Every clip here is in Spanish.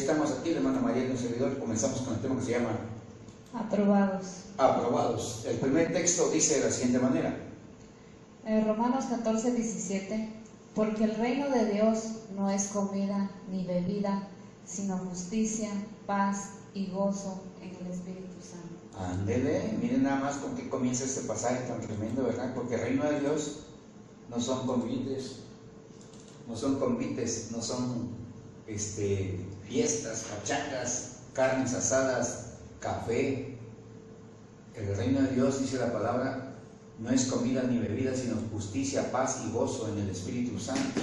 estamos aquí, hermana María y un servidor. Comenzamos con el tema que se llama Aprobados. Aprobados. El primer texto dice de la siguiente manera. Romanos 14:17. Porque el reino de Dios no es comida ni bebida, sino justicia, paz y gozo en el Espíritu Santo. Ándele, miren nada más con qué comienza este pasaje tan tremendo, ¿verdad? Porque el reino de Dios no son convites, no son fiestas, pachangas, carnes asadas, café. El reino de Dios, dice la palabra, no es comida ni bebida, sino justicia, paz y gozo en el Espíritu Santo.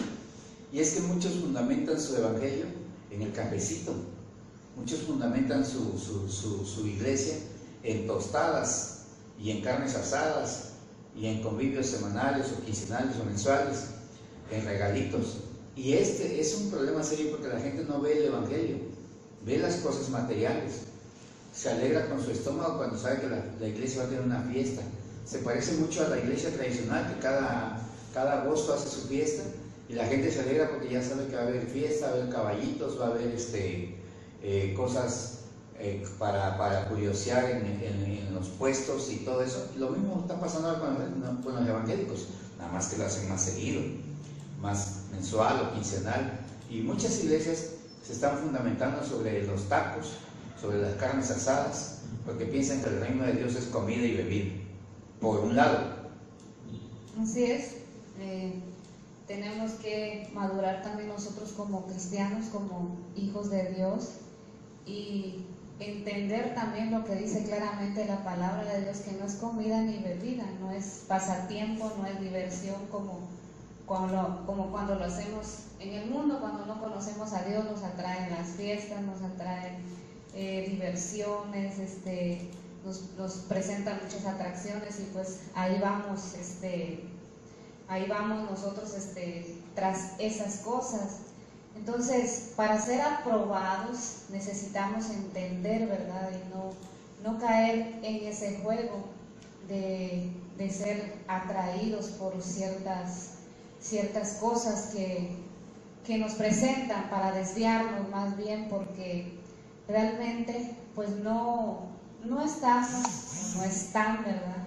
Y es que muchos fundamentan su evangelio en el cafecito, muchos fundamentan su iglesia en tostadas y en carnes asadas y en convivios semanales o quincenales o mensuales, en regalitos. Y este es un problema serio porque la gente no ve el evangelio, ve las cosas materiales, se alegra con su estómago cuando sabe que la iglesia va a tener una fiesta. Se parece mucho a la iglesia tradicional que cada agosto hace su fiesta y la gente se alegra porque ya sabe que va a haber fiesta, va a haber caballitos, va a haber cosas para curiosear en los puestos y todo eso. Y lo mismo está pasando ahora con los evangélicos, nada más que lo hacen más seguido, más mensual o quincenal. Y muchas iglesias se están fundamentando sobre los tacos, sobre las carnes asadas, porque piensan que el reino de Dios es comida y bebida, por un lado. Así es. Tenemos que madurar también nosotros como cristianos, como hijos de Dios, y entender también lo que dice claramente la palabra de Dios, que no es comida ni bebida, no es pasatiempo, no es diversión como cuando lo hacemos en el mundo. Cuando no conocemos a Dios nos atraen las fiestas, nos atraen diversiones, nos presentan muchas atracciones y pues ahí vamos nosotros tras esas cosas. Entonces, para ser aprobados necesitamos entender, ¿verdad? Y no caer en ese juego de ser atraídos por ciertas cosas que nos presentan para desviarnos más bien, porque realmente pues no están, ¿verdad?,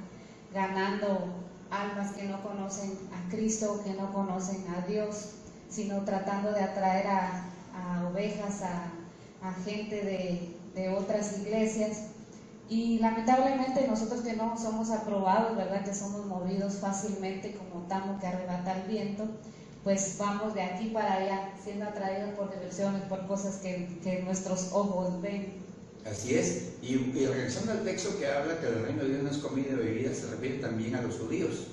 ganando almas que no conocen a Cristo, que no conocen a Dios, sino tratando de atraer a ovejas, a gente de otras iglesias. Y lamentablemente nosotros que no somos aprobados, ¿verdad?, que somos movidos fácilmente como tamo que arrebata el viento, pues vamos de aquí para allá, siendo atraídos por diversiones, por cosas que nuestros ojos ven. Así es, y regresando al texto que habla que el reino de Dios no es comida y bebida, se refiere también a los judíos,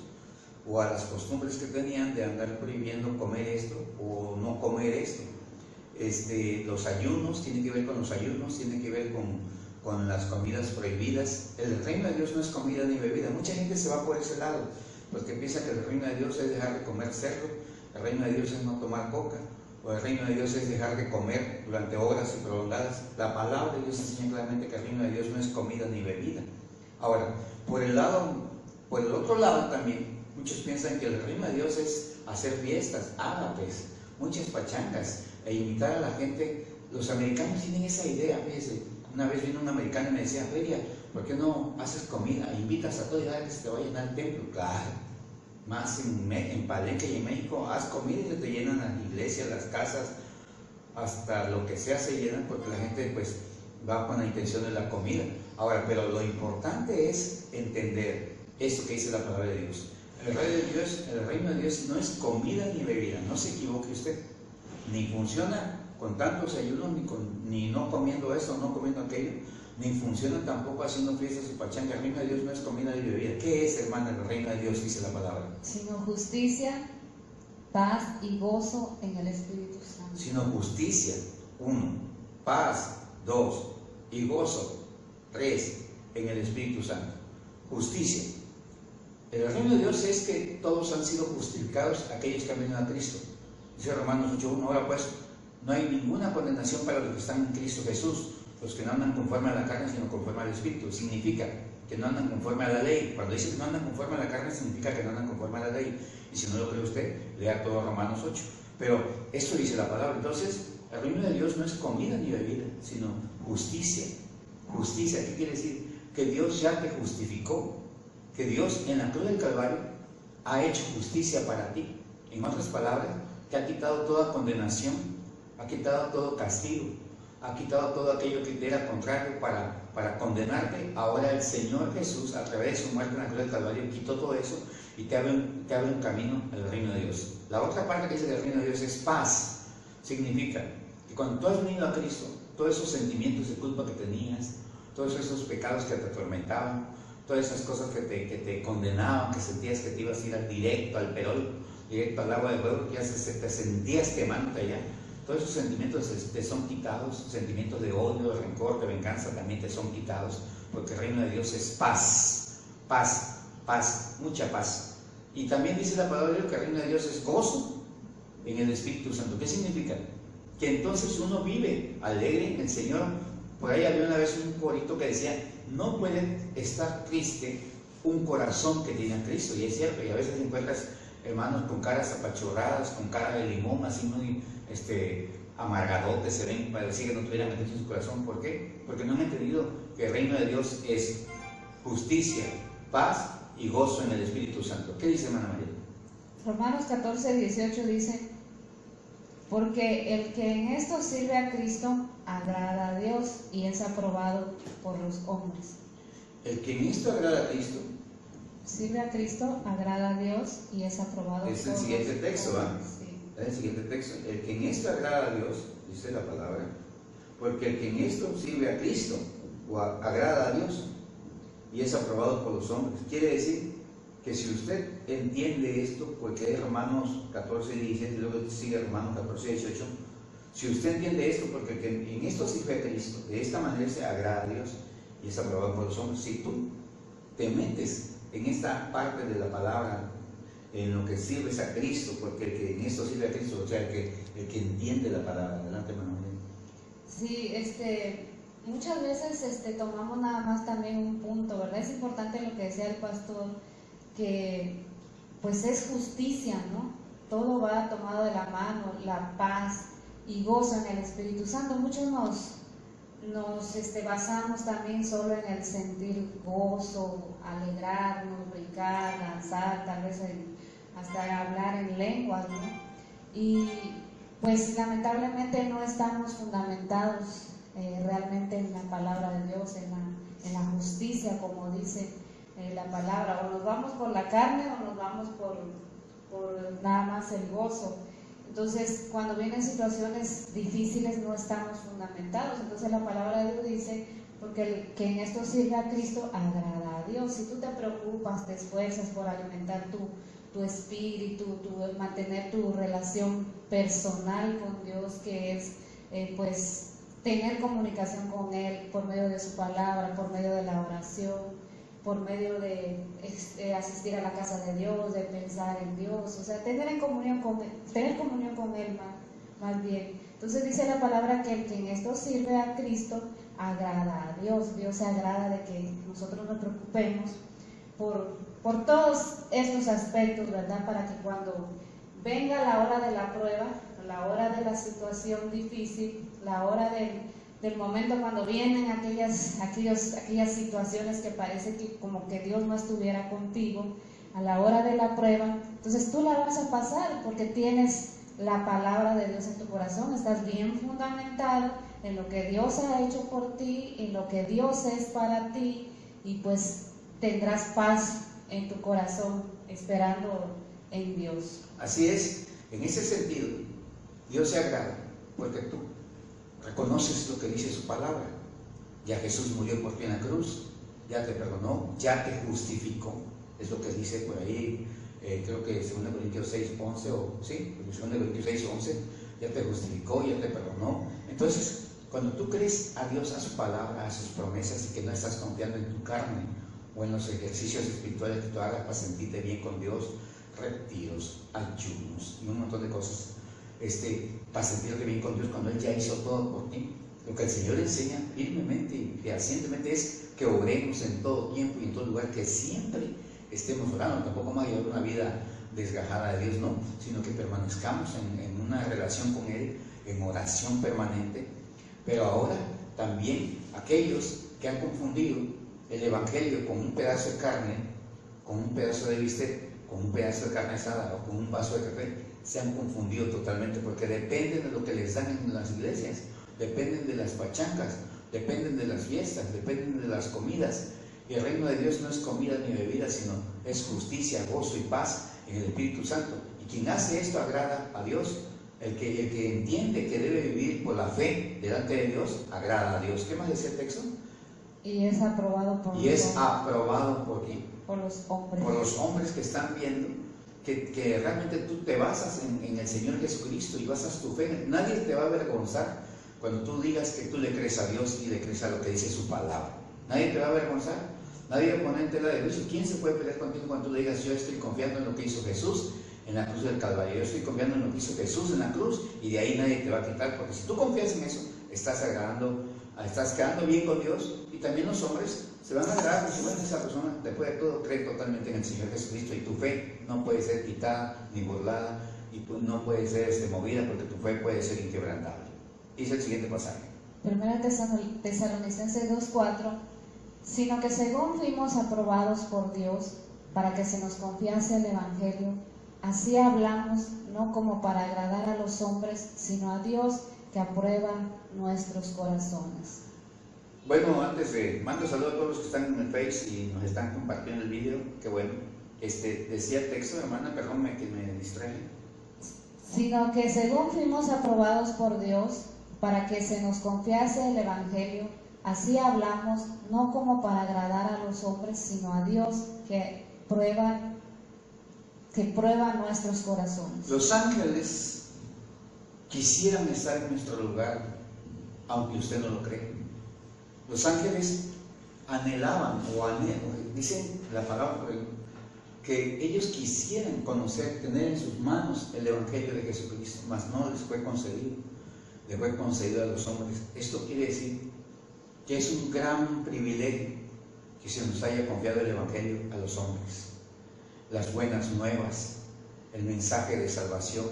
o a las costumbres que tenían de andar prohibiendo comer esto o no comer esto. Los ayunos, tiene que ver con los ayunos, tiene que ver con las comidas prohibidas. El reino de Dios no es comida ni bebida. Mucha gente se va por ese lado, porque piensa que el reino de Dios es dejar de comer cerdo, el reino de Dios es no tomar coca, o el reino de Dios es dejar de comer durante horas y prolongadas. La palabra de Dios enseña claramente que el reino de Dios no es comida ni bebida. Ahora, por el otro lado también, muchos piensan que el reino de Dios es hacer fiestas, ágapes, muchas pachangas, e invitar a la gente. Los americanos tienen esa idea, fíjese. Una vez vino un americano y me decía: Feria, ¿por qué no haces comida? Invitas a todo y que se te va a llenar el templo. Claro, más en Palenque y en México, haz comida y te llenan las iglesias, las casas, hasta lo que sea se llenan, porque la gente pues va con la intención de la comida. Ahora, pero lo importante es entender esto que dice la palabra de Dios. El reino de Dios no es comida ni bebida, no se equivoque usted. Ni funciona con tantos ayunos, ni no comiendo esto, no comiendo aquello, ni funciona tampoco haciendo fiestas y pachangas. El reino de Dios no es comida ni bebida. ¿Qué es, hermana, el reino de Dios? Dice la palabra. Sino justicia, paz y gozo en el Espíritu Santo. Sino justicia, 1, paz, 2, y gozo, 3, en el Espíritu Santo. Justicia. El reino de Dios es que todos han sido justificados aquellos que han venido a Cristo. Dice Romanos 8:1, ahora pues, no hay ninguna condenación para los que están en Cristo Jesús, los que no andan conforme a la carne, sino conforme al Espíritu. Significa que no andan conforme a la ley. Cuando dice que no andan conforme a la carne, significa que no andan conforme a la ley. Y si no lo cree usted, lea todo Romanos 8. Pero esto dice la palabra. Entonces, El reino de Dios no es comida ni bebida, sino justicia. Justicia, ¿qué quiere decir? Que Dios ya te justificó, que Dios en la cruz del Calvario ha hecho justicia para ti. En otras palabras, te ha quitado toda condenación, ha quitado todo castigo, ha quitado todo aquello que te era contrario para condenarte. Ahora el Señor Jesús, a través de su muerte en la cruz del Calvario, quitó todo eso y te abre un camino al reino de Dios. La otra parte que dice que el reino de Dios es paz. Significa que cuando tú has venido a Cristo, todos esos sentimientos de culpa que tenías, todos esos pecados que te atormentaban, todas esas cosas que te condenaban, que sentías que te ibas a ir directo al perol, directo al agua de fuego, que ya te sentías quemándote allá, todos esos sentimientos te son quitados, sentimientos de odio, de rencor, de venganza también te son quitados, porque el reino de Dios es paz, paz, paz, mucha paz. Y también dice la palabra de Dios que el reino de Dios es gozo en el Espíritu Santo. ¿Qué significa? Que entonces uno vive alegre en el Señor. Por ahí había una vez un corito que decía: no puede estar triste un corazón que tiene a Cristo. Y es cierto, y a veces encuentras hermanos con caras apachurradas, con cara de limón, así muy amargadotes, se ven, para decir que no tuvieran a Cristo en su corazón. ¿Por qué? Porque no han entendido que el reino de Dios es justicia, paz y gozo en el Espíritu Santo. ¿Qué dice hermana María? Romanos 14:18 dice: porque el que en esto sirve a Cristo agrada a Dios y es aprobado por los hombres. El que en esto agrada a Cristo sirve a Cristo, agrada a Dios y es aprobado por los hombres. Es el siguiente texto, ¿va? Sí. Es el siguiente texto. El que en esto agrada a Dios, dice la palabra, porque el que en esto sirve a Cristo o agrada a Dios y es aprobado por los hombres. Quiere decir que si usted entiende esto, porque es Romanos 14:17 y luego sigue Romanos 14:18, si usted entiende esto, porque el que en esto sirve a Cristo, de esta manera se agrada a Dios y es aprobado por los hombres. Si tú te metes en esta parte de la palabra, en lo que sirves a Cristo, porque el que en esto sirve a Cristo, o sea, el que entiende la palabra. Adelante, Manuel. Sí, muchas veces tomamos nada más también un punto, ¿verdad? Es importante lo que decía el pastor, que pues es justicia, ¿no? Todo va tomado de la mano, la paz y gozo en el Espíritu Santo. Muchos nos basamos también solo en el sentir gozo, alegrarnos, brincar, danzar, tal vez hasta hablar en lenguas, ¿no? Y pues lamentablemente no estamos fundamentados realmente en la palabra de Dios, en la justicia, como dice la palabra. O nos vamos por la carne o nos vamos por nada más el gozo. Entonces, cuando vienen situaciones difíciles no estamos fundamentados. Entonces la palabra de Dios dice: porque el que en esto sirve a Cristo agrada a Dios. Si tú te preocupas, te esfuerzas por alimentar tu espíritu, mantener tu relación personal con Dios, que es pues tener comunicación con Él por medio de su palabra, por medio de la oración, por medio de asistir a la casa de Dios, de pensar en Dios, o sea, tener comunión con Él más bien. Entonces dice la palabra que el que en esto sirve a Cristo agrada a Dios. Dios se agrada de que nosotros nos preocupemos por todos estos aspectos, ¿verdad? Para que cuando venga la hora de la prueba, la hora de la situación difícil, la hora del momento cuando vienen aquellas situaciones que parece que como que Dios no estuviera contigo, a la hora de la prueba, entonces tú la vas a pasar porque tienes la palabra de Dios en tu corazón, estás bien fundamentado en lo que Dios ha hecho por ti, en lo que Dios es para ti, y pues tendrás paz en tu corazón esperando en Dios. Así es, en ese sentido, Dios se agrada porque tú reconoces lo que dice su palabra. Ya Jesús murió por ti en la cruz, ya te perdonó, ya te justificó. Es lo que dice por ahí, creo que 2 Corintios 6:11, o sí, 2 Corintios 6:11, ya te justificó, ya te perdonó. Entonces, cuando tú crees a Dios, a su palabra, a sus promesas, y que no estás confiando en tu carne o en los ejercicios espirituales que tú hagas para sentirte bien con Dios, retiros, ayunos y un montón de cosas, para sentirte bien con Dios cuando Él ya hizo todo por ti. Lo que el Señor enseña firmemente y fehacientemente es que obremos en todo tiempo y en todo lugar, que siempre estemos orando. Tampoco vamos a llevar una vida desgajada de Dios, no, sino que permanezcamos en una relación con Él, en oración permanente, pero ahora también aquellos que han confundido el Evangelio con un pedazo de carne, con un pedazo de bistec, con un pedazo de carne asada o con un vaso de café, se han confundido totalmente, porque dependen de lo que les dan en las iglesias, dependen de las pachancas, dependen de las fiestas, dependen de las comidas. Y el reino de Dios no es comida ni bebida, sino es justicia, gozo y paz en el Espíritu Santo. Y quien hace esto agrada a Dios. El que entiende que debe vivir por la fe delante de Dios, agrada a Dios. ¿Qué más dice el texto? Y es aprobado por por los hombres. Por los hombres que están viendo que realmente tú te basas en el Señor Jesucristo y basas tu fe. Nadie te va a avergonzar cuando tú digas que tú le crees a Dios y le crees a lo que dice su palabra. Nadie te va a avergonzar, nadie va a poner en tela de juicio. ¿Quién se puede pelear contigo cuando tú le digas: yo estoy confiando en lo que hizo Jesús en la cruz del Calvario, yo estoy confiando en lo que hizo Jesús en la cruz, y de ahí nadie te va a quitar? Porque si tú confías en eso, estás quedando bien con Dios. Y también los hombres se van a agradar porque, bueno, esa persona, después de todo, cree totalmente en el Señor Jesucristo, y tu fe no puede ser quitada ni burlada, y no puede ser movida, porque tu fe puede ser inquebrantable. Dice el siguiente pasaje. Primera Tesalonicenses 2:4: sino que según fuimos aprobados por Dios para que se nos confiase el Evangelio, así hablamos, no como para agradar a los hombres, sino a Dios que aprueba nuestros corazones. Bueno, antes de mando saludos a todos los que están en el Face y nos están compartiendo el video, qué bueno. Decía el texto, hermana, perdónme que me distraje. Sino que según fuimos aprobados por Dios para que se nos confiase el Evangelio, así hablamos, no como para agradar a los hombres, sino a Dios que prueba nuestros corazones. Los ángeles quisieran estar en nuestro lugar, aunque usted no lo cree. Los ángeles anhelaban dicen la palabra, que ellos quisieran conocer, tener en sus manos el Evangelio de Jesucristo, mas no les fue concedido, le fue concedido a los hombres. Esto quiere decir que es un gran privilegio que se nos haya confiado el Evangelio a los hombres. Las buenas nuevas, el mensaje de salvación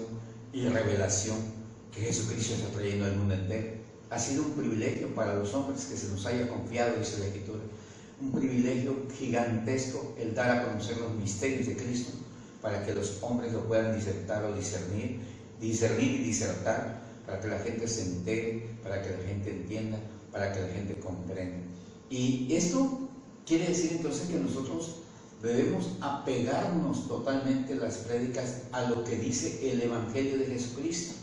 y revelación que Jesucristo está trayendo al mundo entero. Ha sido un privilegio para los hombres que se nos haya confiado, dice la Escritura. Un privilegio gigantesco el dar a conocer los misterios de Cristo, para que los hombres lo puedan disertar o discernir y disertar, para que la gente se entere, para que la gente entienda, para que la gente comprenda. Y esto quiere decir entonces que nosotros debemos apegarnos totalmente las prédicas a lo que dice el Evangelio de Jesucristo.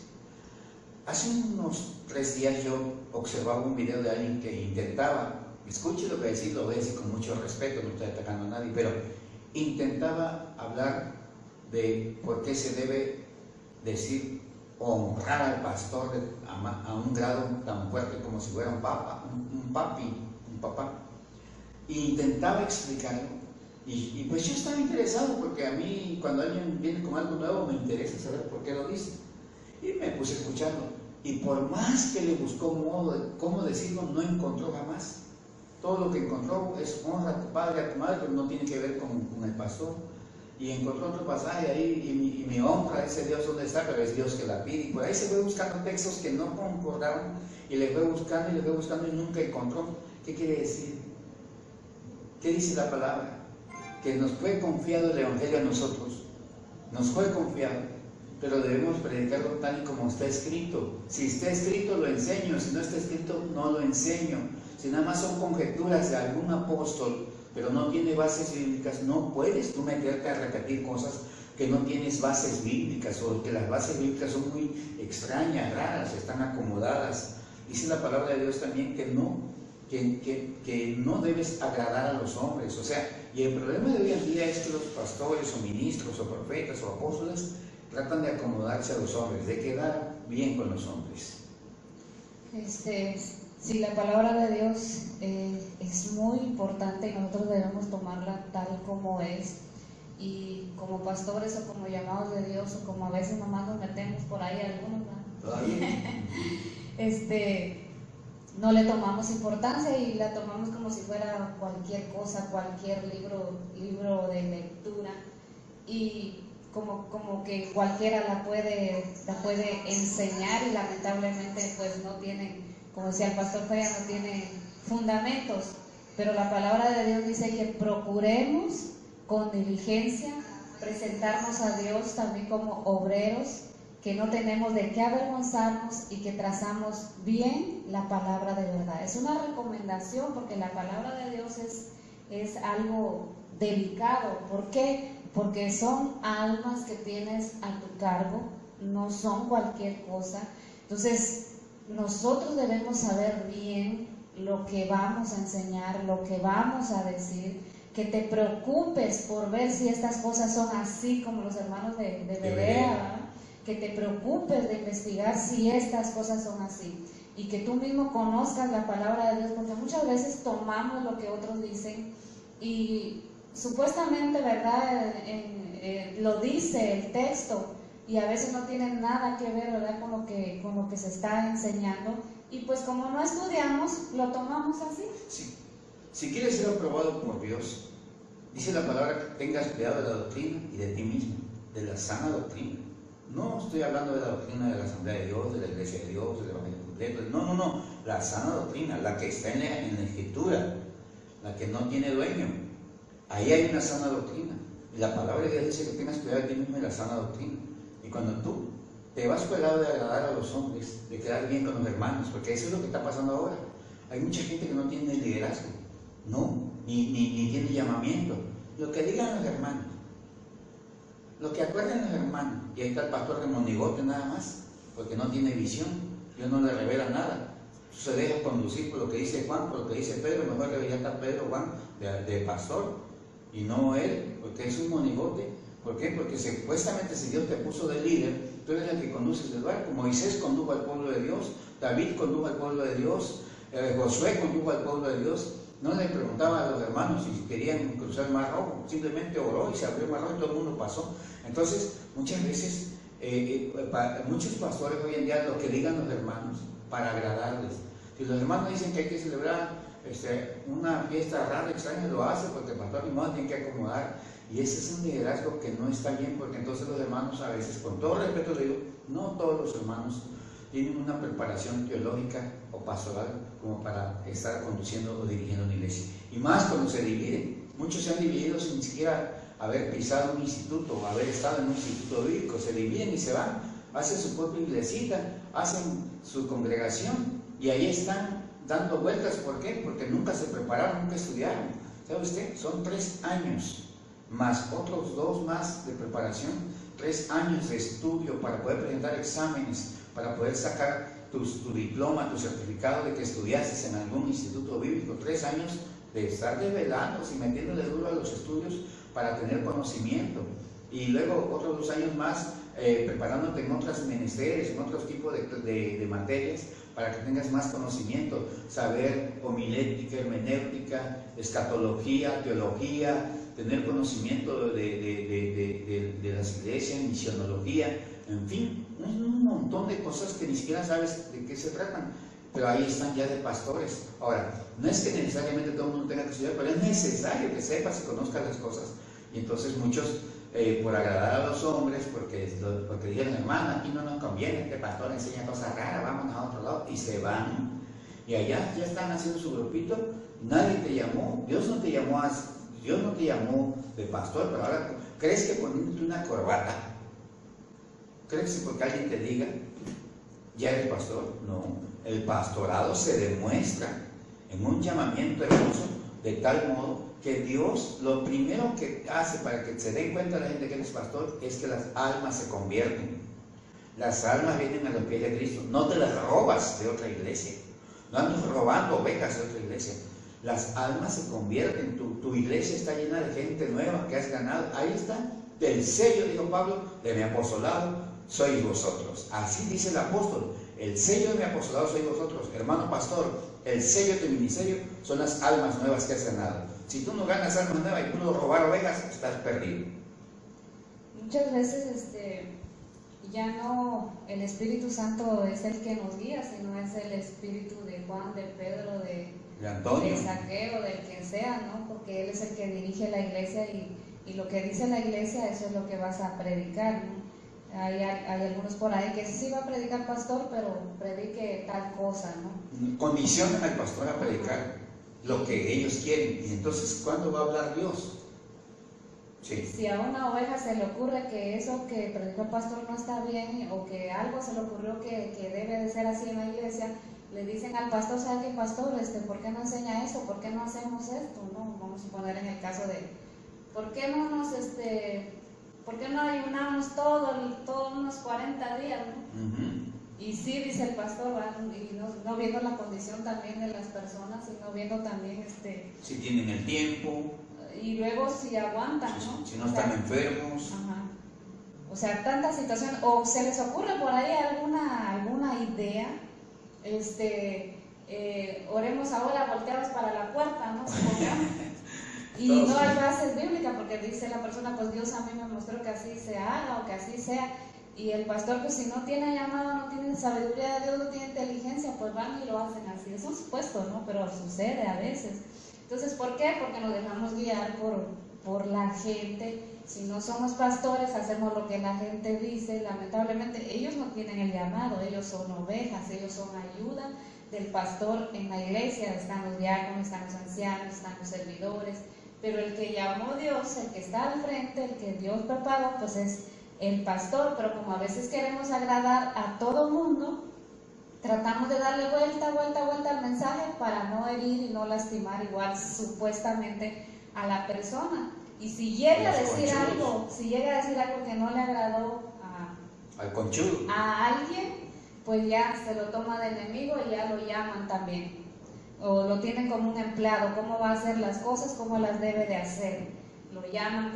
Hace unos 3 días yo observaba un video de alguien que intentaba, escuche lo que decir, lo voy a decir con mucho respeto, no estoy atacando a nadie, pero intentaba hablar de por qué se debe decir honrar al pastor a un grado tan fuerte como si fuera un papá. E intentaba explicarlo, y pues yo estaba interesado, porque a mí cuando alguien viene con algo nuevo me interesa saber por qué lo dice, y me puse a escucharlo, y por más que le buscó modo de cómo decirlo, no encontró jamás. Todo lo que encontró es honra a tu padre, a tu madre, pero no tiene que ver con el pastor. Y encontró otro pasaje ahí, y mi honra a ese Dios, ¿dónde está? Pero es Dios que la pide, y por ahí se fue buscando textos que no concordaban, y le fue buscando y nunca encontró. ¿Qué quiere decir? ¿Qué dice la palabra? Que nos fue confiado el Evangelio a nosotros, nos fue confiado, pero debemos predicarlo tal y como está escrito. Si está escrito, lo enseño; si no está escrito, no lo enseño. Si nada más son conjeturas de algún apóstol, pero no tiene bases bíblicas, no puedes tú meterte a repetir cosas que no tienes bases bíblicas, o que las bases bíblicas son muy extrañas, raras, están acomodadas. Dice la palabra de Dios también que no debes agradar a los hombres. O sea, y el problema de hoy en día es que los pastores o ministros o profetas o apóstoles tratan de acomodarse a los hombres, de quedar bien con los hombres. Sí, la palabra de Dios es muy importante, y nosotros debemos tomarla tal como es, y como pastores o como llamados de Dios, o como a veces nomás nos metemos por ahí algunos, ¿Todavía? No le tomamos importancia y la tomamos como si fuera cualquier cosa, cualquier libro de lectura. Y como que cualquiera la puede enseñar y lamentablemente pues no tiene, como decía el pastor Faya, no tiene fundamentos. Pero la palabra de Dios dice que procuremos con diligencia presentarnos a Dios también como obreros, que no tenemos de qué avergonzarnos y que trazamos bien la palabra de verdad. Es una recomendación porque la palabra de Dios es algo delicado. ¿Por qué? Porque son almas que tienes a tu cargo, no son cualquier cosa. Entonces, nosotros debemos saber bien lo que vamos a enseñar, lo que vamos a decir, que te preocupes por ver si estas cosas son así como los hermanos de Berea, ¿verdad? Que te preocupes de investigar si estas cosas son así y que tú mismo conozcas la palabra de Dios, porque muchas veces tomamos lo que otros dicen y supuestamente, ¿verdad? Lo dice el texto y a veces no tiene nada que ver, ¿verdad? con lo que se está enseñando, y pues como no estudiamos, lo tomamos así. Sí. Si quieres ser aprobado por Dios, dice la palabra que tengas cuidado de la doctrina y de ti mismo, de la sana doctrina. No estoy hablando de la doctrina de la Asamblea de Dios, de la Iglesia de Dios, del Evangelio completo. No. La sana doctrina, la que está en la Escritura, la que no tiene dueño. Ahí hay una sana doctrina. Y la palabra de Dios dice que tengas cuidado de ti mismo y la sana doctrina. Y cuando tú te vas por el lado de agradar a los hombres, de quedar bien con los hermanos, porque eso es lo que está pasando ahora. Hay mucha gente que no tiene liderazgo, no, ni tiene llamamiento. Lo que digan los hermanos, lo que acuerden los hermanos, y ahí está el pastor de monigote nada más, porque no tiene visión, Dios no le revela nada. Se deja conducir por lo que dice Juan, por lo que dice Pedro. Mejor debería estar Pedro, Juan, de pastor, y no él, porque es un monigote. ¿Por qué? Porque supuestamente si Dios te puso de líder, tú eres el que conduces el barco. Moisés condujo al pueblo de Dios, David condujo al pueblo de Dios, Josué condujo al pueblo de Dios. No le preguntaba a los hermanos si querían cruzar el Mar Rojo, simplemente oró y se abrió el Mar Rojo y todo el mundo pasó. Entonces, muchas veces, muchos pastores hoy en día lo que digan los hermanos para agradarles. Si los hermanos dicen que hay que celebrar una fiesta rara, extraña, lo hace porque el pastor ni modo tiene que acomodar. Y ese es un liderazgo que no está bien, porque entonces los hermanos a veces, con todo respeto le digo, no todos los hermanos tienen una preparación teológica o pastoral como para estar conduciendo o dirigiendo una iglesia. Y más cuando se dividen. Muchos se han dividido sin siquiera haber pisado un instituto o haber estado en un instituto bíblico. Se dividen y se van, hacen su propia iglesita, hacen su congregación y ahí están dando vueltas. ¿Por qué? Porque nunca se prepararon, nunca estudiaron. ¿Sabe usted? Son 3 años más otros 2 más de preparación, 3 años de estudio para poder presentar exámenes, para poder sacar tu diploma, tu certificado de que estudiaste en algún instituto bíblico. 3 años de estar desvelándose y metiéndole duro a los estudios para tener conocimiento, y luego otros 2 años más preparándote en otros menesteres, en otros tipos de materias, para que tengas más conocimiento, saber homilética, hermenéutica, escatología, teología, tener conocimiento de las iglesias, misionología, en fin, un montón de cosas que ni siquiera sabes de qué se tratan, pero ahí están ya de pastores. Ahora, no es que necesariamente todo el mundo tenga que estudiar, pero es necesario que sepas y conozcas las cosas. Y entonces muchos, por agradar a los hombres, porque dijeron, hermano, aquí no nos conviene, este pastor enseña cosas raras, vámonos a otro lado, y se van. Y allá ya están haciendo su grupito, nadie te llamó, Dios no te llamó de pastor, pero ahora, ¿crees que poniéndote una corbata, crees que porque alguien te diga, ya eres pastor? No, el pastorado se demuestra en un llamamiento hermoso, de tal modo que Dios lo primero que hace para que se den cuenta la gente que eres pastor es que las almas se convierten. Las almas vienen a los pies de Cristo, no te las robas de otra iglesia, no andas robando ovejas de otra iglesia. Las almas se convierten, tu iglesia está llena de gente nueva que has ganado. Ahí está, del sello, dijo Pablo, de mi apostolado sois vosotros. Así dice el apóstol, el sello de mi apostolado sois vosotros. Hermano pastor, el sello de tu ministerio son las almas nuevas que has ganado. Si tú no ganas almas nuevas y puedo robar ovejas, estás perdido. Muchas veces ya no el Espíritu Santo es el que nos guía, sino es el Espíritu de Juan, de Pedro, de Antonio, de Saqueo, del quien sea, ¿no? Porque él es el que dirige la iglesia y lo que dice la iglesia, eso es lo que vas a predicar, ¿no? Hay algunos por ahí que sí va a predicar pastor, pero predique tal cosa, ¿no? Condicionan al pastor a predicar lo que ellos quieren. Y entonces, ¿cuándo va a hablar Dios? Sí. Si a una oveja se le ocurre que eso que predicó el pastor no está bien, o que algo se le ocurrió que debe de ser así en la iglesia, le dicen al pastor, ¿sabe qué, pastor? ¿Por qué no enseña esto? ¿Por qué no hacemos esto? ¿No? Vamos a poner en el caso de, ¿por qué no ayunamos todos unos 40 días? ¿No? Y sí, dice el pastor, y no viendo la condición también de las personas, sino viendo también si tienen el tiempo, y luego si aguantan, ¿no? Si no están enfermos. Ajá. O sea, tantas situaciones, o se les ocurre por ahí alguna idea, oremos ahora volteados para la puerta, ¿no? Y no hay bases bíblicas, porque dice la persona, pues Dios a mí me mostró que así se haga o que así sea, y el pastor, pues si no tiene llamado, no tiene sabiduría de Dios, no tiene inteligencia, pues van y lo hacen así. Es un supuesto, ¿no? Pero sucede a veces. Entonces, ¿por qué? Porque nos dejamos guiar por la gente. Si no somos pastores, hacemos lo que la gente dice. Lamentablemente, ellos no tienen el llamado, ellos son ovejas, ellos son ayuda del pastor en la iglesia. Están los diáconos, están los ancianos, están los servidores. Pero el que llamó Dios, el que está al frente, el que Dios preparó, pues es el pastor. Pero como a veces queremos agradar a todo mundo, tratamos de darle vuelta al mensaje para no herir y no lastimar igual supuestamente a la persona. Y si llega a decir algo, que no le agradó al conchudo, a alguien, pues ya se lo toma de enemigo y ya lo llaman también. O lo tienen como un empleado, cómo va a hacer las cosas, cómo las debe de hacer. Lo llaman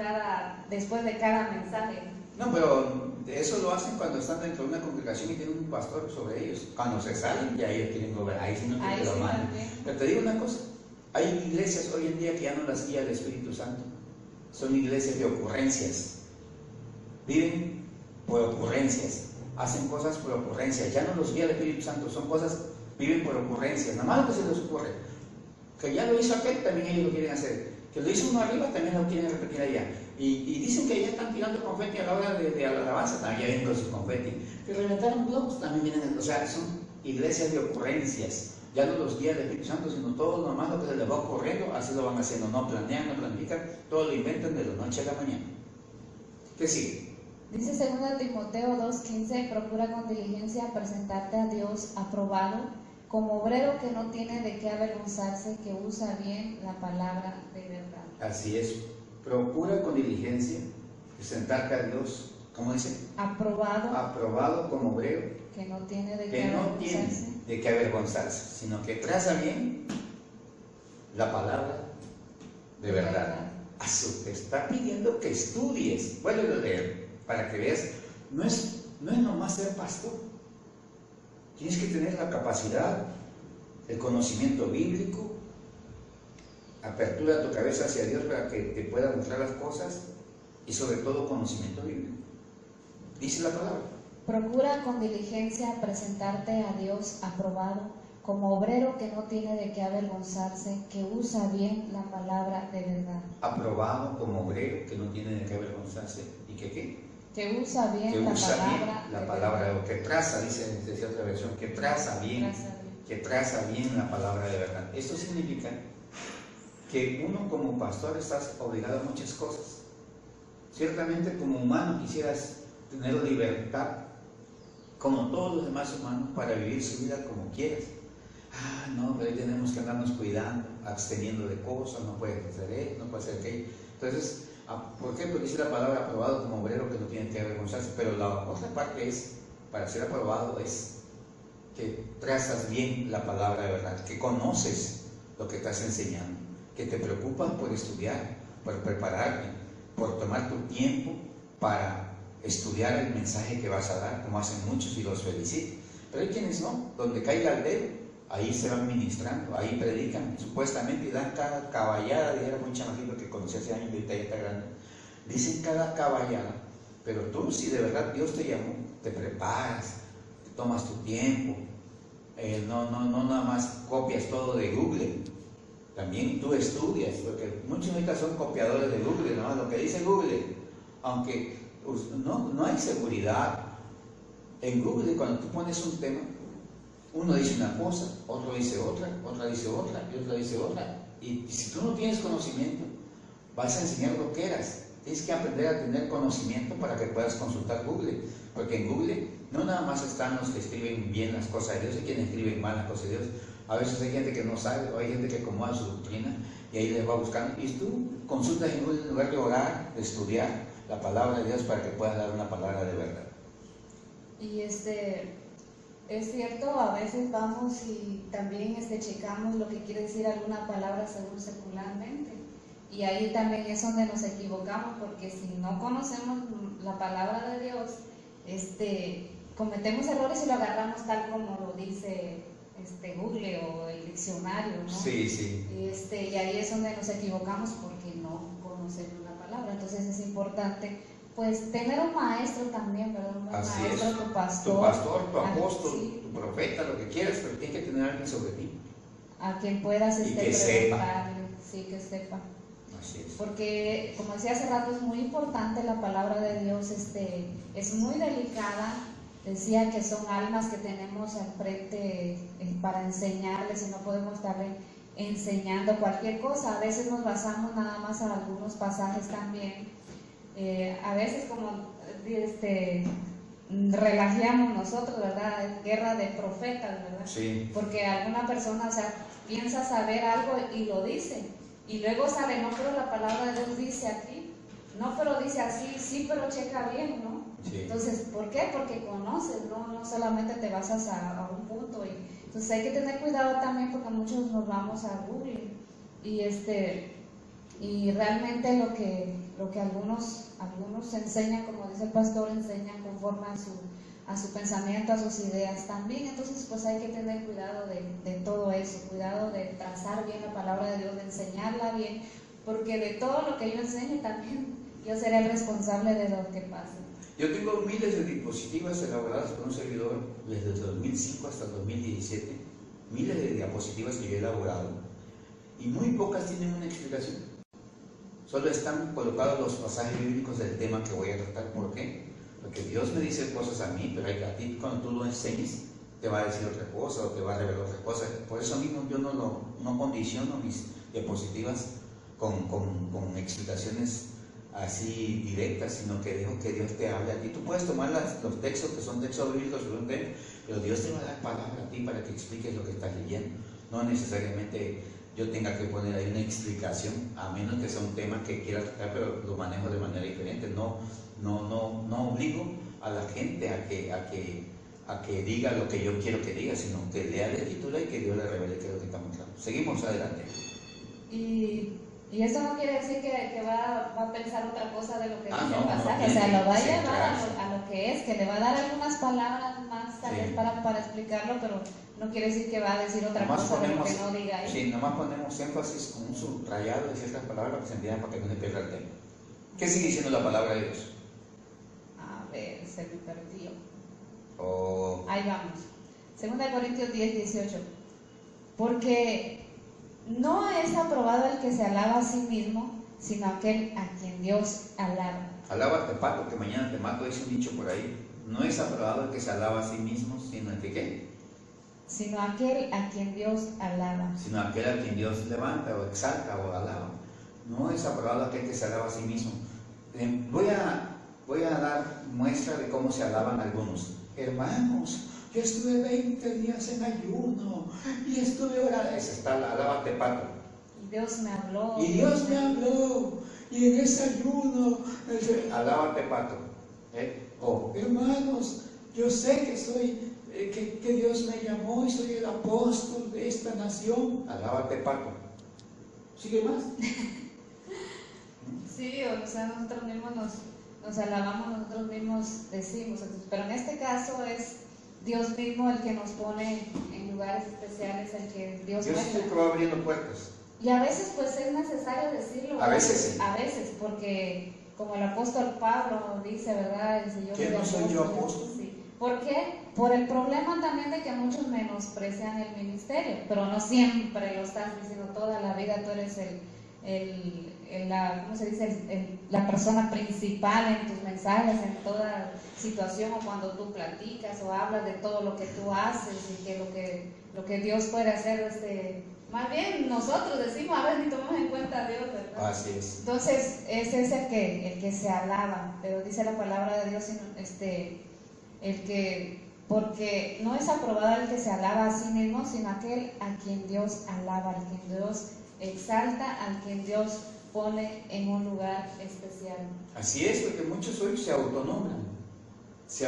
después de cada mensaje. No, pero eso lo hacen cuando están dentro de una congregación y tienen un pastor sobre ellos. Cuando se salen, ya ellos quieren gobernar. Ahí sí no tienen que lo mandan. Pero te digo una cosa: hay iglesias hoy en día que ya no las guía el Espíritu Santo. Son iglesias de ocurrencias. Viven por ocurrencias. Hacen cosas por ocurrencias. Ya no los guía el Espíritu Santo. Son cosas, viven por ocurrencias. Nada más lo que se les ocurre. Que ya lo hizo aquel, también ellos lo quieren hacer. Que lo hizo uno arriba, también lo quieren repetir allá. Y dicen que ya están tirando confeti a la hora de la alabanza, también ya vienen con sus confeti. Que reventaron globos, también vienen. O sea, son iglesias de ocurrencias. Ya no los guía el Espíritu Santo, sino todo lo más lo que se les va ocurriendo, así lo van haciendo. No planean, no planifican, todo lo inventan de la noche a la mañana. ¿Qué sigue? Dice 2 Timoteo 2:15, procura con diligencia presentarte a Dios aprobado, como obrero que no tiene de qué avergonzarse, que usa bien la palabra de verdad. Así es. Procura con diligencia presentarte a Dios, ¿cómo dice? Aprobado. Aprobado como obrero que no tiene de qué avergonzarse, sino que traza bien la palabra de verdad. Te está pidiendo que estudies. Vuelve a leer para que veas. No es nomás ser pastor. Tienes que tener la capacidad, el conocimiento bíblico, apertura de tu cabeza hacia Dios para que te pueda mostrar las cosas, y sobre todo conocimiento bíblico. Dice la palabra: procura con diligencia presentarte a Dios aprobado, como obrero que no tiene de qué avergonzarse, que usa bien la palabra de verdad. Aprobado como obrero que no tiene de qué avergonzarse. ¿Y qué? Que usa bien la palabra, que traza, dice otra versión, que traza bien la palabra de verdad. Esto significa que uno como pastor estás obligado a muchas cosas. Ciertamente como humano quisieras tener libertad, como todos los demás humanos, para vivir su vida como quieras. No, pero ahí tenemos que andarnos cuidando, absteniendo de cosas, no puedes hacer esto, no puedes hacer aquello. Entonces, ¿por qué? Porque dice la palabra aprobado como obrero que no tiene que avergonzarse. Pero la otra parte es, para ser aprobado, es que trazas bien la palabra de verdad, que conoces lo que estás enseñando, que te preocupas por estudiar, por prepararte, por tomar tu tiempo para estudiar el mensaje que vas a dar, como hacen muchos, y los felicito. Pero hay quienes no, donde caiga el dedo, ahí se van ministrando, ahí predican, supuestamente, y dan cada caballada. Dijera un chamacito que conocí hace años, ahorita ya está grande, dicen cada caballada. Pero tú, si de verdad Dios te llamó, te preparas, te tomas tu tiempo, no nada más copias todo de Google, También tú estudias, porque muchos ahorita son copiadores de Google, ¿no? Lo que dice Google, aunque no hay seguridad. En Google, cuando tú pones un tema, uno dice una cosa, otro dice otra dice otra y otra dice otra. Y si tú no tienes conocimiento, vas a enseñar lo que eras. Tienes que aprender a tener conocimiento para que puedas consultar Google. Porque en Google no nada más están los que escriben bien las cosas de Dios y quienes escriben mal las cosas de Dios. A veces hay gente que no sabe, o hay gente que acomoda su doctrina y ahí les va buscando. Y tú consultas en Google en lugar de orar, de estudiar la palabra de Dios para que puedas dar una palabra de verdad. Y es cierto, a veces vamos y también checamos lo que quiere decir alguna palabra según secularmente. Y ahí también es donde nos equivocamos, porque si no conocemos la palabra de Dios, cometemos errores y lo agarramos tal como lo dice Google o el diccionario, ¿no? Sí, sí. Y ahí es donde nos equivocamos porque no conocemos la palabra. Entonces es importante pues tener un maestro también, ¿verdad? Un Así maestro, es. tu pastor. Tu pastor, tu apóstol, sí, tu profeta, lo que quieras, pero tienes que tener a alguien sobre ti. a quien puedas Y que preguntarle, sí, que sepa. Así es. Porque, como decía hace rato, es muy importante la palabra de Dios, es muy delicada. Decía que son almas que tenemos al frente para enseñarles y no podemos estarle enseñando cualquier cosa. A veces nos basamos nada más en algunos pasajes también. A veces como relajeamos nosotros, ¿verdad? Guerra de profetas, ¿verdad? Sí. Porque alguna persona, piensa saber algo y lo dice. Y luego sale, no, pero la palabra de Dios dice aquí. No, pero dice así, sí, pero checa bien, ¿no? Sí. Entonces, ¿por qué? Porque conoces, no solamente te basas a un punto. Entonces hay que tener cuidado también porque muchos nos vamos a Google. Y realmente lo que algunos enseñan, como dice el pastor, enseñan conforme a su pensamiento, a sus ideas también. Entonces pues hay que tener cuidado de todo eso, cuidado de trazar bien la palabra de Dios, de enseñarla bien, porque de todo lo que yo enseñe también yo seré el responsable de lo que pase. Yo tengo miles de diapositivas elaboradas por un servidor desde el 2005 hasta el 2017, miles de diapositivas que yo he elaborado, y muy pocas tienen una explicación. Solo están colocados los pasajes bíblicos del tema que voy a tratar. ¿Por qué? Porque Dios me dice cosas a mí, pero a ti cuando tú lo enseñes te va a decir otra cosa o te va a revelar otra cosa. Por eso mismo yo no condiciono mis diapositivas con explicaciones así directas, sino que dejo que Dios te hable a ti. Tú puedes tomar los textos que son textos bíblicos, pero Dios te va a dar palabra a ti para que expliques lo que estás leyendo. No necesariamente yo tenga que poner ahí una explicación, a menos que sea un tema que quiera tratar, pero lo manejo de manera diferente. No obligo a la gente a que diga lo que yo quiero que diga, sino que lea la escritura y que Dios le revele qué es lo que está mostrando. Seguimos adelante. Y eso no quiere decir que va a pensar otra cosa de lo que dice el pasaje, no, o sea, lo va a sí, llevar claro. a lo que es, que le va a dar algunas palabras más tal vez Sí. para explicarlo, pero no quiere decir que va a decir otra cosa de lo que no diga ahí. Sí, nomás ponemos énfasis con un subrayado de ciertas palabras para que se entiendan, para que no se pierda el tema. ¿Qué sigue diciendo la palabra de Dios? A ver, se me perdió. Oh. Ahí vamos. 2 Corintios 10:18. Porque no es aprobado el que se alaba a sí mismo, sino aquel a quien Dios alaba. Alábate, pato, que mañana te mato, dice un dicho por ahí. No es aprobado el que se alaba a sí mismo, sino el que ¿qué? Sino aquel a quien Dios alaba. Sino aquel a quien Dios levanta o exalta o alaba. No es aprobado aquel que se alaba a sí mismo. Voy a dar muestra de cómo se alaban algunos. Hermanos, yo estuve 20 días en ayuno y estuve orando. Ese está, alábate, pato. Y Dios me habló. Y Dios me habló. Y en ese ayuno, alábate, pato. Oh, hermanos, yo sé que soy, que Dios me llamó y soy el apóstol de esta nación. Alábate, pato. ¿Sigue más? Sí, o sea, nosotros mismos nos alabamos, nosotros mismos decimos. Entonces, pero en este caso es Dios mismo el que nos pone en lugares especiales, el que Dios es el que va abriendo puertas. Y a veces pues es necesario decirlo. A veces sí. A veces, porque como el apóstol Pablo dice, ¿verdad? ¿Que no soy yo apóstol? Sí. ¿Por qué? por el problema también de que muchos menosprecian el ministerio, pero no siempre lo estás diciendo toda la vida, tú eres ¿cómo se dice? La persona principal en tus mensajes, en toda situación, o cuando tú platicas o hablas de todo lo que tú haces y que lo que Dios puede hacer. Más bien nosotros decimos, a ver, ni tomamos en cuenta a Dios, ¿verdad? Así es. Entonces, ese es el que se alaba, pero dice la palabra de Dios, porque no es aprobado el que se alaba a sí mismo, sino aquel a quien Dios alaba, al quien Dios exalta, al quien Dios pone en un lugar especial. Así es, porque muchos hoy se autonombran, se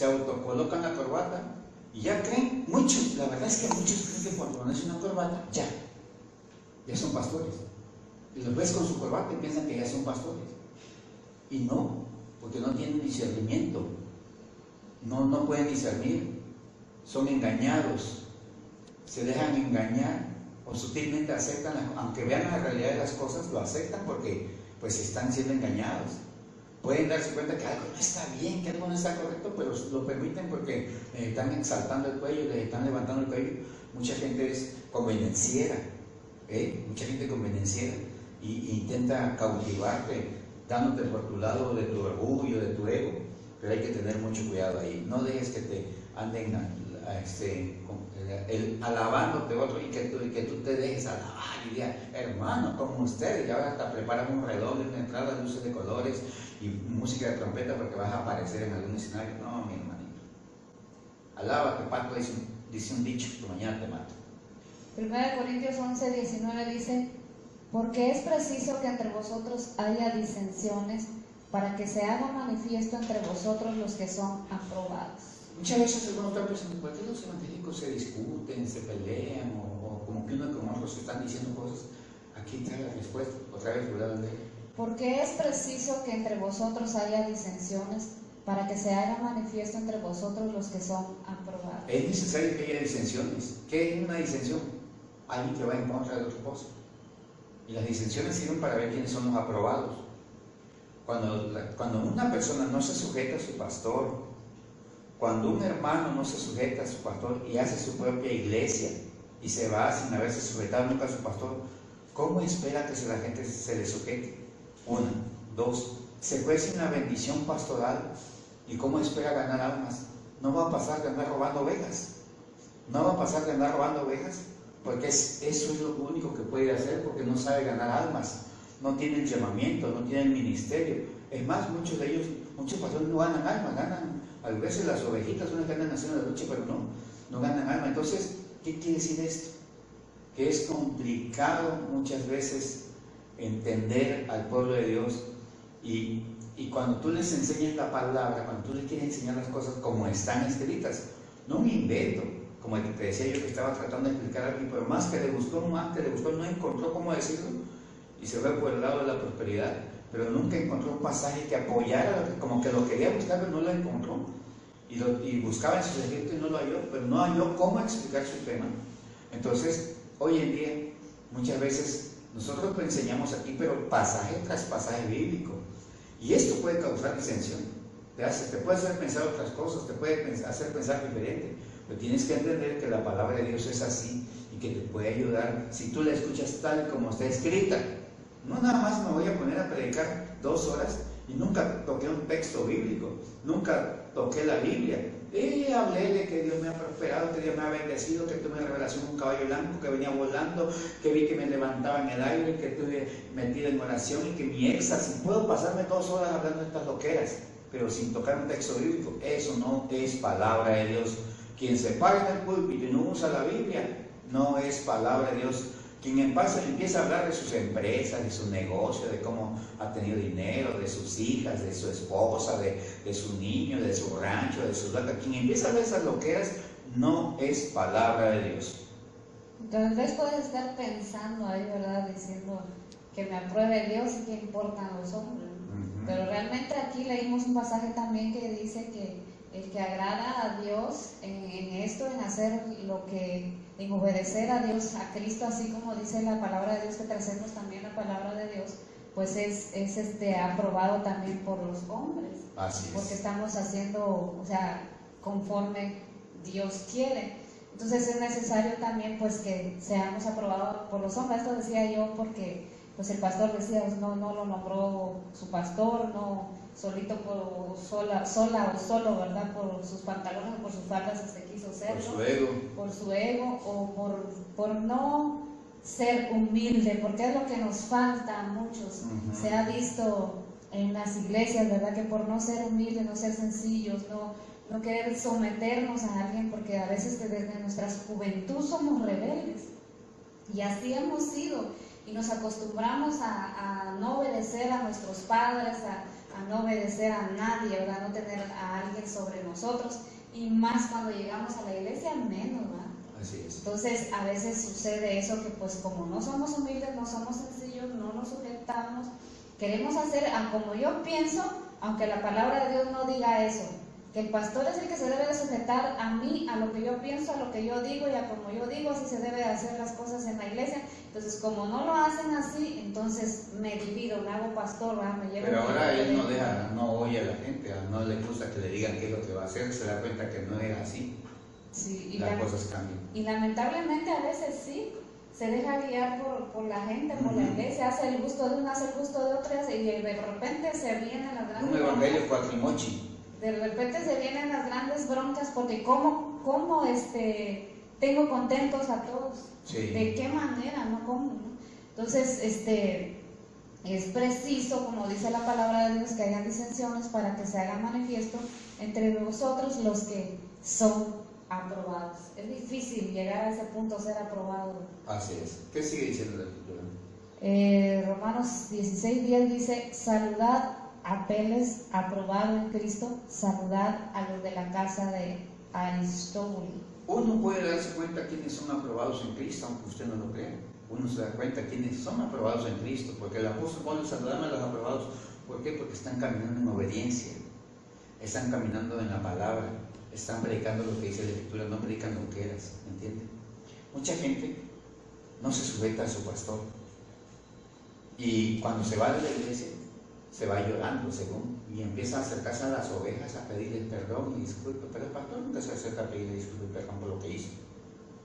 autocolocan la corbata y ya creen, la verdad es que muchos creen que cuando pones una corbata, ya son pastores. Y los ves con su corbata y piensan que ya son pastores. Y no, porque no tienen discernimiento, no pueden discernir, son engañados, se dejan engañar o sutilmente aceptan, aunque vean la realidad de las cosas, lo aceptan porque pues están siendo engañados. Pueden darse cuenta que algo no está bien, que algo no está correcto, pero lo permiten porque están exaltando el cuello, les están levantando el cuello. Mucha gente es convenenciera, mucha gente convenenciera y intenta cautivarte, dándote por tu lado de tu orgullo, de tu ego, pero hay que tener mucho cuidado ahí. No dejes que te anden alabándote otro y que tú te dejes alabar y digas, hermano, como ustedes, ya hasta preparan un redoble, una entrada, luces de colores y música de trompeta porque vas a aparecer en algún escenario. No, mi hermanito, alábate, pato, dice un dicho, que mañana te mato. 1 Corintios 11:19 dice, porque es preciso que entre vosotros haya disensiones, para que se haga manifiesto entre vosotros los que son aprobados. Muchas veces algunos están pensando, ¿por qué los evangélicos se discuten, se pelean o como que uno con otros se están diciendo cosas? Aquí está la respuesta, otra vez voy a leer. Porque es preciso que entre vosotros haya disensiones, para que se haga manifiesto entre vosotros los que son aprobados. Es necesario que haya disensiones. ¿Qué es una disensión? Alguien que va en contra de otra cosa. Y las disensiones sirven para ver quiénes son los aprobados. Cuando una persona no se sujeta a su pastor, cuando un hermano no se sujeta a su pastor y hace su propia iglesia y se va sin haberse sujetado nunca a su pastor, ¿cómo espera que la gente se le sujete? 1, 2, se fue sin la bendición pastoral y ¿cómo espera ganar almas? No va a pasar de andar robando ovejas, porque eso es lo único que puede hacer, porque no sabe ganar almas, no tiene el llamamiento, no tiene el ministerio. Es más, muchos pastores no ganan almas, ganan a veces las ovejitas, unas que andan haciendo la lucha, pero no ganan alma. Entonces, ¿qué quiere decir esto? Que es complicado muchas veces entender al pueblo de Dios y cuando tú les enseñas la palabra, cuando tú les quieres enseñar las cosas como están escritas, no un invento, como el que te decía yo que estaba tratando de explicar algo, pero más que le buscó, no encontró cómo decirlo y se fue por el lado de la prosperidad, pero nunca encontró un pasaje que apoyara, como que lo quería buscar pero no lo encontró y buscaba en sus escritos y no lo halló, pero no halló cómo explicar su tema. Entonces, hoy en día, muchas veces nosotros lo enseñamos aquí, pero pasaje tras pasaje bíblico, y esto puede causar disensión, te puede hacer pensar otras cosas, te puede hacer pensar diferente, pero tienes que entender que la palabra de Dios es así y que te puede ayudar si tú la escuchas tal como está escrita. No nada más me voy a poner a predicar 2 horas y nunca toqué un texto bíblico, nunca toqué la Biblia. Hablé de que Dios me ha prosperado, que Dios me ha bendecido, que tuve revelación un caballo blanco que venía volando, que vi que me levantaba en el aire, que estuve metido en oración y que mi éxtasis, puedo pasarme 2 horas hablando de estas loqueras, pero sin tocar un texto bíblico. Eso no es palabra de Dios. Quien se para en el púlpito y no usa la Biblia, no es palabra de Dios. Quien empieza a hablar de sus empresas, de su negocio, de cómo ha tenido dinero, de sus hijas, de su esposa, de su niño, de su rancho, de su vaca, quien empieza a hablar de esas loqueras, no es palabra de Dios. Tal vez puedes estar pensando ahí, ¿verdad? Diciendo que me apruebe Dios y que importan los hombres. Pero realmente aquí leímos un pasaje también que dice que el que agrada a Dios en esto, en hacer en obedecer a Dios, a Cristo, así como dice la palabra de Dios, que tracemos también la palabra de Dios, pues es aprobado también por los hombres. Así es. Porque estamos haciendo, o sea, conforme Dios quiere. Entonces es necesario también pues que seamos aprobados por los hombres. Esto decía yo porque pues el pastor decía, no lo nombró su pastor, no solito sola o solo, ¿verdad? Por sus pantalones o por sus faldas se quiso serlo. Por su ego o por no ser humilde, porque es lo que nos falta a muchos. Se ha visto en las iglesias, ¿verdad? Que por no ser humildes, no ser sencillos, no querer someternos a alguien, porque a veces desde nuestra juventud somos rebeldes y así hemos sido y nos acostumbramos a no obedecer a nuestros padres, a no obedecer a nadie, ¿verdad? No tener a alguien sobre nosotros, y más cuando llegamos a la iglesia, menos, ¿verdad? Así es. Entonces a veces sucede eso, que pues como no somos humildes, no somos sencillos, no nos sujetamos, queremos hacer como yo pienso, aunque la palabra de Dios no diga eso, que el pastor es el que se debe de sujetar a mí, a lo que yo pienso, a lo que yo digo, y a como yo digo, así se debe de hacer las cosas en la iglesia. Entonces, como no lo hacen así, entonces me divido, me hago pastor, ¿verdad? Me llevo. Pero ahora él no oye a la gente, no le gusta que le digan qué es lo que va a hacer, se da cuenta que no era así. Sí, y las cosas cambian. Y lamentablemente a veces sí, se deja guiar por la gente, por la iglesia, hace el gusto de una, hace el gusto de otras, y de repente se vienen las grandes un evangelio cuatrimochi. De repente se vienen las grandes broncas, porque ¿cómo tengo contentos a todos? Sí. ¿De qué manera? ¿No? ¿Cómo? ¿No? Entonces, es preciso, como dice la palabra de Dios, que haya disensiones para que se haga manifiesto entre vosotros los que son aprobados. Es difícil llegar a ese punto, ser aprobado. Así es. ¿Qué sigue diciendo la escritura? Romanos 16:10 dice: saludad a Peles, aprobado en Cristo, saludad a los de la casa de Aristóbulo. Uno puede darse cuenta quiénes son aprobados en Cristo, aunque usted no lo crea. Uno se da cuenta quiénes son aprobados en Cristo, porque el apóstol Pablo saludaba a los aprobados. ¿Por qué? Porque están caminando en obediencia, están caminando en la palabra, están predicando lo que dice la Escritura, no predican lo que eras, ¿me entiende? Mucha gente no se sujeta a su pastor, y cuando se va de la iglesia se va llorando y empieza a acercarse a las ovejas a pedirles perdón y disculpe, pero el pastor nunca se acerca a pedirle disculpe y perdón por lo que hizo.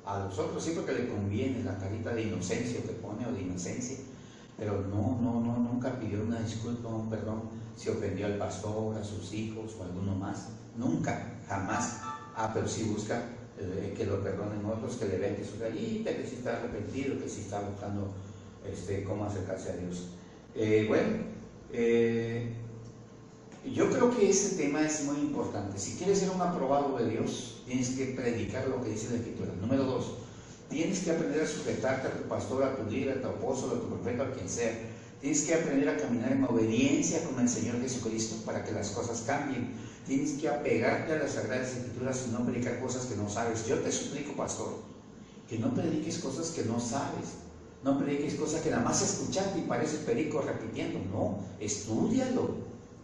A los otros sí, porque le conviene la carita de inocencia que pone, o de inocencia, pero nunca pidió una disculpa o un perdón si ofendió al pastor, a sus hijos o a alguno más. Nunca, jamás. Pero sí busca que lo perdonen otros, que le vean que es una gallita, que sí está arrepentido, que sí está buscando cómo acercarse a Dios. Yo creo que ese tema es muy importante. Si quieres ser un aprobado de Dios, tienes que predicar lo que dice la Escritura. Número 2, tienes que aprender a sujetarte a tu pastor, a tu líder, a tu apóstol, a tu profeta, a quien sea. Tienes que aprender a caminar en obediencia con el Señor Jesucristo para que las cosas cambien. Tienes que apegarte a las Sagradas Escrituras y no predicar cosas que no sabes. Yo te suplico, pastor, que no prediques cosas que no sabes. No prediques cosas que nada más escuchaste y pareces perico repitiendo. No, estúdialo,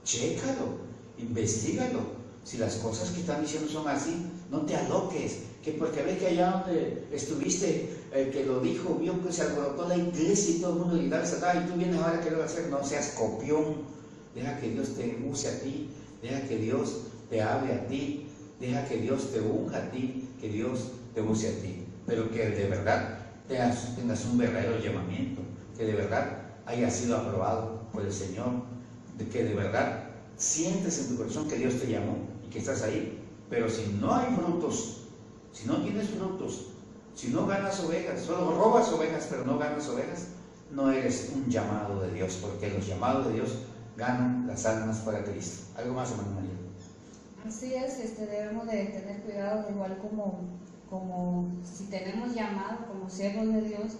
chécalo, investígalo. Si las cosas que están diciendo son así, no te aloques. Que porque ves que allá donde estuviste, el que lo dijo, vio que se alborotó la iglesia y todo el mundo gritaba, y tú vienes ahora a querer hacer. No seas copión. Deja que Dios te use a ti. Deja que Dios te hable a ti. Deja que Dios te unja a ti. Que Dios te use a ti. Pero que de verdad tengas un verdadero llamamiento, que de verdad hayas sido aprobado por el Señor, de que de verdad sientes en tu corazón que Dios te llamó y que estás ahí. Pero si no hay frutos, si no tienes frutos, si no ganas ovejas, solo robas ovejas pero no ganas ovejas, no eres un llamado de Dios, porque los llamados de Dios ganan las almas para Cristo. ¿Algo más, hermano María? Así es, debemos de tener cuidado, igual como si tenemos llamado como siervos de Dios,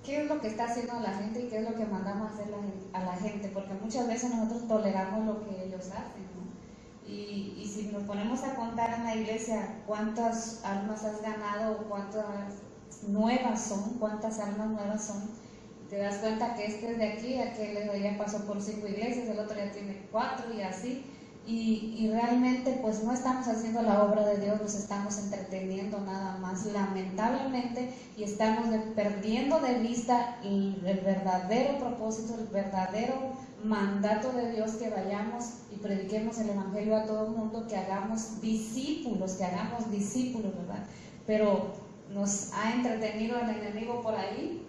qué es lo que está haciendo la gente y qué es lo que mandamos a hacer a la gente, porque muchas veces nosotros toleramos lo que ellos hacen, ¿no? Y si nos ponemos a contar en la iglesia cuántas almas has ganado, cuántas nuevas son, cuántas almas nuevas son, te das cuenta que este es de aquí, aquel ya pasó por 5 iglesias, el otro ya tiene 4 y así. y realmente pues no estamos haciendo la obra de Dios, nos estamos entreteniendo nada más, lamentablemente, y estamos perdiendo de vista el verdadero propósito, el verdadero mandato de Dios, que vayamos y prediquemos el Evangelio a todo el mundo, que hagamos discípulos, ¿verdad? Pero nos ha entretenido el enemigo por ahí,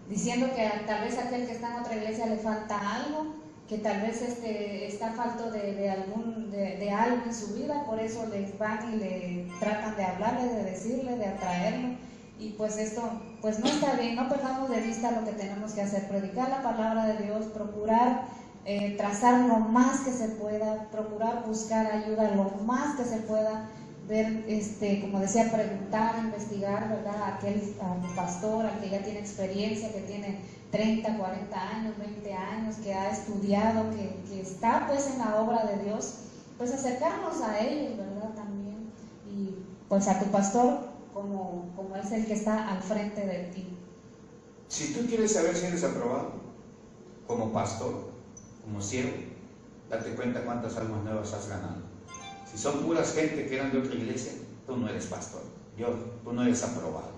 diciendo que tal vez aquel que está en otra iglesia le falta algo, que tal vez está falto de algo en su vida, por eso les van y le tratan de hablarle, de decirle, de atraerlo, y pues esto pues no está bien. No perdamos de vista lo que tenemos que hacer: predicar la palabra de Dios, procurar trazar lo más que se pueda, procurar buscar ayuda lo más que se pueda, ver, como decía, preguntar, investigar, ¿verdad? Al pastor, al que ya tiene experiencia, que tiene 30, 40 años, 20 años, que ha estudiado, que está pues en la obra de Dios, pues acercarnos a ellos, ¿verdad? También, y pues a tu pastor como es el que está al frente de ti. Si tú quieres saber si eres aprobado como pastor, como siervo, date cuenta cuántas almas nuevas has ganado. Si son puras gente que eran de otra iglesia, tú no eres pastor, tú no eres aprobado.